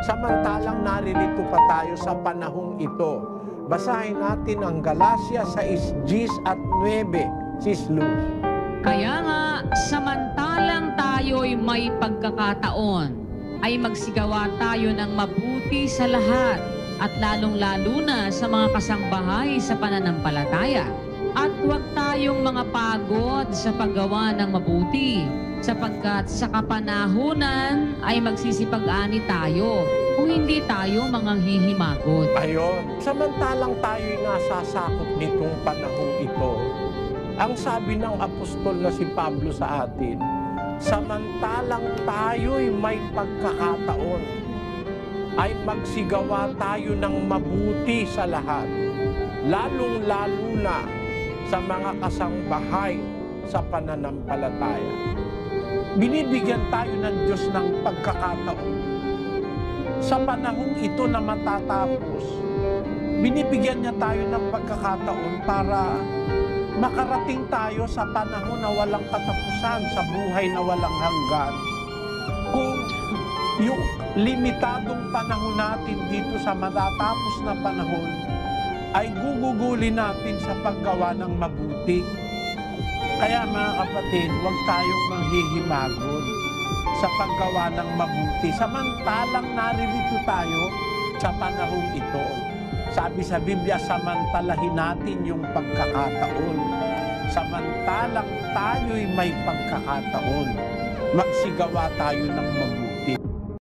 samantalang naririto pa tayo sa panahong ito. Basahin natin ang Galacia 6:10 at 9, Sis Luz. Kaya nga, samantalang tayo'y may pagkakataon, ay magsigawa tayo ng mabuti sa lahat at lalong-lalo na sa mga kasangbahay sa pananampalataya. At huwag tayong mga pagod sa paggawa ng mabuti, sapagkat sa kapanahunan ay magsisipag-ani tayo kung hindi tayo manghihimagot. Ayon, samantalang tayo'y nasasakop nitong panahong ito, ang sabi ng apostol na si Pablo sa atin, samantalang tayo'y may pagkakataon, ay magsigawa tayo ng mabuti sa lahat, lalong-lalo na sa mga kasangbahay sa pananampalataya. Binibigyan tayo ng Diyos ng pagkakataon. Sa panahong ito na matatapos, binibigyan niya tayo ng pagkakataon para makarating tayo sa panahon na walang katapusan, sa buhay na walang hanggan. Kung yung limitadong panahon natin dito sa matatapos na panahon ay gugugulin natin sa paggawa ng mabuti. Kaya mga kapatid, huwag tayong manghihimagod sa paggawa ng mabuti. Samantalang naririto tayo sa panahong ito. Sabi sa Biblia, samantalahin natin yung pagkakataon. Samantalang tayo'y may pagkakataon, magsigawa tayo ng mabuti.